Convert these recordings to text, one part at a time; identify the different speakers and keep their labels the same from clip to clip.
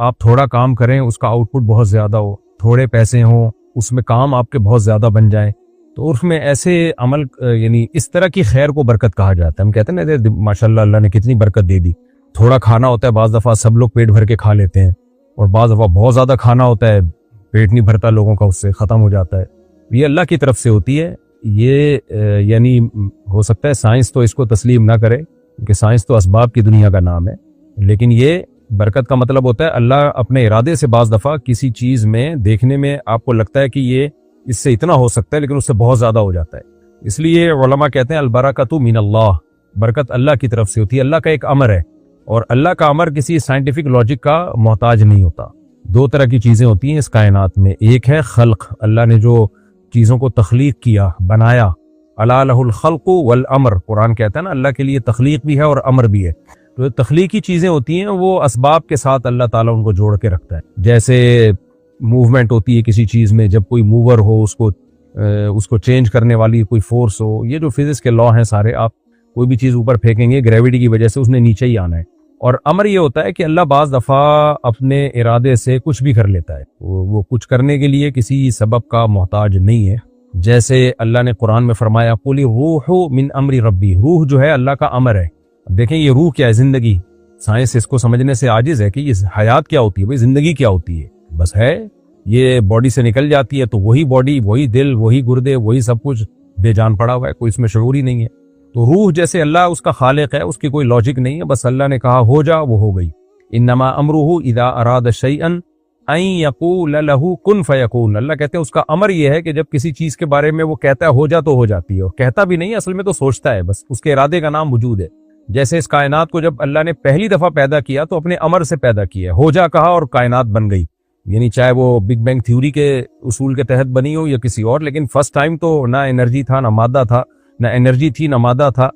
Speaker 1: آپ تھوڑا کام کریں اس کا آؤٹ پٹ بہت زیادہ ہو، تھوڑے پیسے ہوں اس میں کام آپ کے بہت زیادہ بن جائیں، تو عرف میں ایسے عمل یعنی اس طرح کی خیر کو برکت کہا جاتا ہے. ہم کہتے ہیں نا ماشاء اللہ اللہ نے کتنی برکت دے دی. تھوڑا کھانا ہوتا ہے بعض دفعہ سب لوگ پیٹ بھر کے کھا لیتے ہیں، اور بعض دفعہ بہت زیادہ کھانا ہوتا ہے پیٹ نہیں بھرتا لوگوں کا، اس سے ختم ہو جاتا ہے. یہ اللہ کی طرف سے ہوتی ہے. یہ یعنی ہو سکتا ہے سائنس تو اس کو تسلیم نہ کرے کیونکہ سائنس تو اسباب کی دنیا کا نام ہے، لیکن یہ برکت کا مطلب ہوتا ہے اللہ اپنے ارادے سے بعض دفعہ کسی چیز میں دیکھنے میں آپ کو لگتا ہے کہ یہ اس سے اتنا ہو سکتا ہے لیکن اس سے بہت زیادہ ہو جاتا ہے. اس لیے علماء کہتے ہیں البرکۃ من اللہ، برکت اللہ کی طرف سے ہوتی ہے. اللہ کا ایک امر ہے، اور اللہ کا امر کسی سائنٹیفک لاجک کا محتاج نہیں ہوتا. دو طرح کی چیزیں ہوتی ہیں اس کائنات میں، ایک ہے خلق، اللہ نے جو چیزوں کو تخلیق کیا بنایا، الا لہ الخلق والامر، قرآن کہتا ہے نا اللہ کے لیے تخلیق بھی ہے اور امر بھی ہے. تو تخلیقی چیزیں ہوتی ہیں وہ اسباب کے ساتھ اللہ تعالیٰ ان کو جوڑ کے رکھتا ہے. جیسے موومنٹ ہوتی ہے کسی چیز میں، جب کوئی موور ہو اس کو چینج کرنے والی کوئی فورس ہو، یہ جو فزکس کے لا ہیں سارے، آپ کوئی بھی چیز اوپر پھینکیں گے گریویٹی کی وجہ سے اس نے نیچے ہی آنا ہے. اور امر یہ ہوتا ہے کہ اللہ بعض دفعہ اپنے ارادے سے کچھ بھی کر لیتا ہے، وہ کچھ کرنے کے لیے کسی سبب کا محتاج نہیں ہے. جیسے اللہ نے قرآن میں فرمایا قُلِ الرُّوحُ مِنْ أَمْرِ رَبِّي، روح جو ہے اللہ کا امر ہے. اب دیکھیں یہ روح کیا ہے؟ زندگی. سائنس اس کو سمجھنے سے عاجز ہے کہ یہ حیات کیا ہوتی ہے، بھئی زندگی کیا ہوتی ہے. بس ہے یہ باڈی سے نکل جاتی ہے تو وہی باڈی، وہی دل، وہی گردے، وہی سب کچھ بے جان پڑا ہوا ہے، کوئی اس میں شعور ہی نہیں ہے. تو روح جیسے اللہ اس کا خالق ہے، اس کی کوئی لاجک نہیں ہے، بس اللہ نے کہا ہو جا وہ ہو گئی. انما امرہ اذا اراد شیئا ان یقول لہ کن فیکون. اللہ کہتے ہیں اس کا امر یہ ہے کہ جب کسی چیز کے بارے میں وہ کہتا ہے ہو جا تو ہو جاتی ہے، اور کہتا بھی نہیں اصل میں تو سوچتا ہے، بس اس کے ارادے کا نام وجود ہے. جیسے اس کائنات کو جب اللہ نے پہلی دفعہ پیدا کیا تو اپنے امر سے پیدا کیا، ہو جا کہا اور کائنات بن گئی. یعنی چاہے وہ بگ بینگ تھیوری کے اصول کے تحت بنی ہو یا کسی اور، لیکن فرسٹ ٹائم تو نہ انرجی تھا نہ مادہ تھا، نہ انرجی تھی نہ مادہ تھا،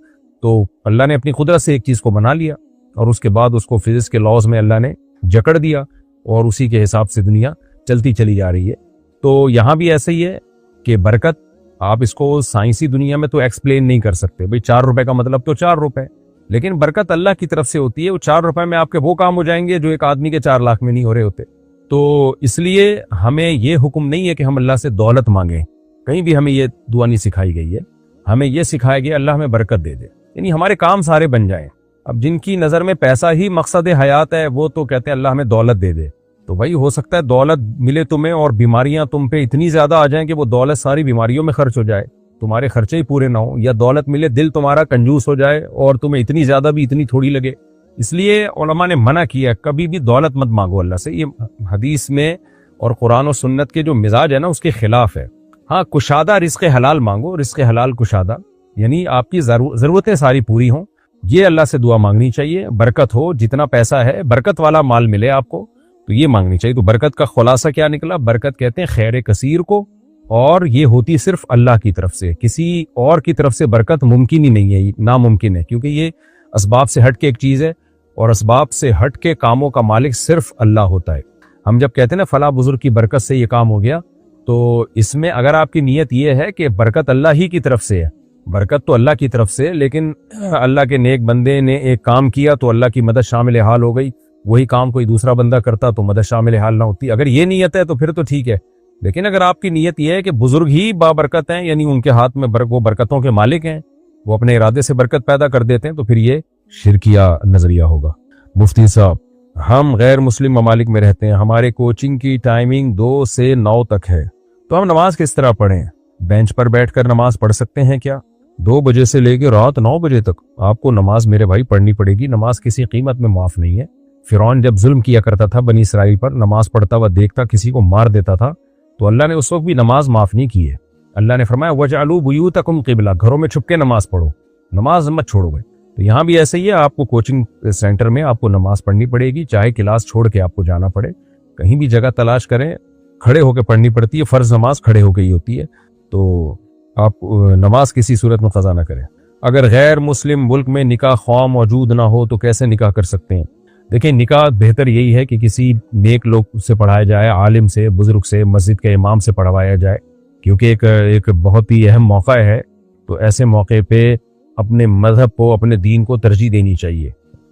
Speaker 1: تو اللہ نے اپنی قدرت سے ایک چیز کو بنا لیا اور اس کے بعد اس کو فزکس کے لاز میں اللہ نے جکڑ دیا اور اسی کے حساب سے دنیا چلتی چلی جا رہی ہے. تو یہاں بھی ایسا ہی ہے کہ برکت آپ اس کو سائنسی دنیا میں تو ایکسپلین نہیں کر سکتے. بھئی 4 روپے کا مطلب تو 4 روپے، لیکن برکت اللہ کی طرف سے ہوتی ہے. وہ 4 روپے میں آپ کے وہ کام ہو جائیں گے جو ایک آدمی کے 4 لاکھ میں نہیں ہو رہے ہوتے. تو اس لیے ہمیں یہ حکم نہیں ہے کہ ہم اللہ سے دولت مانگیں، کہیں بھی ہمیں یہ دعا نہیں سکھائی گئی ہے. ہمیں یہ سکھایا گیا اللہ ہمیں برکت دے دے، یعنی ہمارے کام سارے بن جائیں. اب جن کی نظر میں پیسہ ہی مقصد حیات ہے وہ تو کہتے ہیں اللہ ہمیں دولت دے دے. تو بھائی ہو سکتا ہے دولت ملے تمہیں اور بیماریاں تم پہ اتنی زیادہ آ جائیں کہ وہ دولت ساری بیماریوں میں خرچ ہو جائے، تمہارے خرچے ہی پورے نہ ہوں. یا دولت ملے دل تمہارا کنجوس ہو جائے اور تمہیں اتنی زیادہ بھی اتنی تھوڑی لگے. اس لیے علماء نے منع کیا کبھی بھی دولت مت مانگو اللہ سے. یہ حدیث میں اور قرآن و سنت کے جو مزاج ہے نا اس کے خلاف ہے. ہاں کشادہ رزق حلال مانگو، رزق حلال کشادہ، یعنی آپ کی ضرورتیں ساری پوری ہوں، یہ اللہ سے دعا مانگنی چاہیے. برکت ہو، جتنا پیسہ ہے برکت والا مال ملے آپ کو تو یہ مانگنی چاہیے. تو برکت کا خلاصہ کیا نکلا؟ برکت کہتے ہیں خیر کثیر کو، اور یہ ہوتی صرف اللہ کی طرف سے. کسی اور کی طرف سے برکت ممکن ہی نہیں ہے، ناممکن ہے، کیونکہ یہ اسباب سے ہٹ کے ایک چیز ہے اور اسباب سے ہٹ کے کاموں کا مالک صرف اللہ ہوتا ہے. ہم جب کہتے ہیں نا فلاں بزرگ کی برکت سے یہ کام ہو گیا، تو اس میں اگر آپ کی نیت یہ ہے کہ برکت اللہ ہی کی طرف سے ہے، برکت تو اللہ کی طرف سے، لیکن اللہ کے نیک بندے نے ایک کام کیا تو اللہ کی مدد شامل حال ہو گئی. وہی کام کوئی دوسرا بندہ کرتا تو مدد شامل حال نہ ہوتی. اگر یہ نیت ہے تو پھر تو ٹھیک ہے، لیکن اگر آپ کی نیت یہ ہے کہ بزرگ ہی بابرکت ہیں، یعنی ان کے ہاتھ میں وہ برکتوں کے مالک ہیں، وہ اپنے ارادے سے برکت پیدا کر دیتے ہیں، تو پھر یہ شرکیہ نظریہ ہوگا. مفتی صاحب، ہم غیر مسلم ممالک میں رہتے ہیں، ہمارے کوچنگ کی ٹائمنگ 2 سے 9 تک ہے، تو ہم نماز کس طرح پڑھیں؟ بینچ پر بیٹھ کر نماز پڑھ سکتے ہیں کیا؟ 2 بجے سے لے کے رات 9 بجے تک آپ کو نماز میرے بھائی پڑھنی پڑے گی. نماز کسی قیمت میں معاف نہیں ہے. فرعون جب ظلم کیا کرتا تھا بنی اسرائیل پر، نماز پڑھتا ہوا دیکھتا کسی کو مار دیتا تھا، تو اللہ نے اس وقت بھی نماز معاف نہیں کی ہے. اللہ نے فرمایا وَجْعَلُوا بُيُوتَكُمْ قِبْلَةً، گھروں میں چھپ کے نماز پڑھو، نماز مت چھوڑو گے. تو یہاں بھی ایسے ہی ہے، آپ کو کوچنگ سینٹر میں آپ کو نماز پڑھنی پڑے گی، چاہے کلاس چھوڑ کے آپ کو جانا پڑے. کہیں بھی جگہ تلاش کریں، کھڑے ہو کے پڑھنی پڑتی ہے، فرض نماز کھڑے ہو کے ہی ہوتی ہے. تو آپ نماز کسی صورت میں قضا نہ کریں. اگر غیر مسلم ملک میں نکاح خواہ موجود نہ ہو تو کیسے نکاح کر سکتے ہیں؟ دیکھیں نکاح بہتر یہی ہے کہ کسی نیک لوگ سے پڑھایا جائے، عالم سے، بزرگ سے، مسجد کے امام سے پڑھوایا جائے، کیونکہ ایک بہت ہی اہم موقع ہے. تو ایسے موقع پہ اپنے مذہب کو، اپنے دین کو ترجیح دینی چاہیے.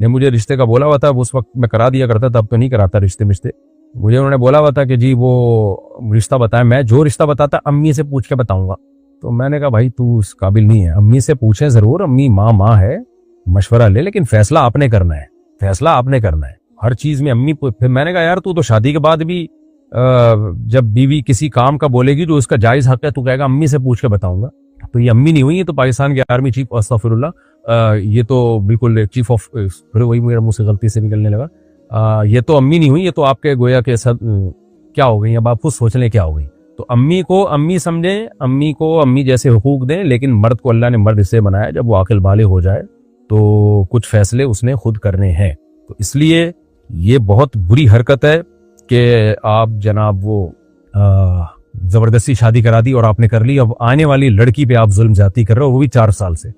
Speaker 1: نے مجھے رشتے کا بولا ہوا تھا، اس وقت میں کرا دیا کرتا تھا، اب تو نہیں کراتا رشتے مجھے انہوں نے بولا ہوا تھا کہ جی وہ رشتہ بتائیں، میں جو رشتہ بتاتا امی سے پوچھ کے بتاؤں گا. تو میں نے کہا بھائی تو اس قابل نہیں ہے، امی سے پوچھیں ضرور، امی ماں ہے، مشورہ لے، لیکن فیصلہ آپ نے کرنا ہے، فیصلہ آپ نے کرنا ہے ہر چیز میں. امی پھر میں نے کہا یار تو شادی کے بعد بھی جب بیوی کسی کام کا بولے گی جو اس کا جائز حق ہے تو کہے گا امی سے پوچھ کے بتاؤں گا. تو یہ امی نہیں ہوئی، یہ تو پاکستان کے آرمی چیف، استغفر اللہ، یہ تو بالکل چیف آف، پھر وہی میرے منہ سے غلطی سے نکلنے لگا، یہ تو امی نہیں ہوئی، یہ تو آپ کے گویا کے سب کیا ہو گئی، اب آپ خود سوچ لیں کیا ہو گئی. تو امی کو امی سمجھیں، امی کو امی جیسے حقوق دیں، لیکن مرد کو اللہ نے مرد اس سے بنایا جب وہ عاقل بالغ ہو جائے تو کچھ فیصلے اس نے خود کرنے ہیں. تو اس لیے یہ بہت بری حرکت ہے کہ آپ جناب وہ زبردستی شادی کرا دی اور آپ نے کر لی، اب آنے والی لڑکی پہ آپ ظلم زیادتی کر رہے ہو، وہ بھی 4 سال سے.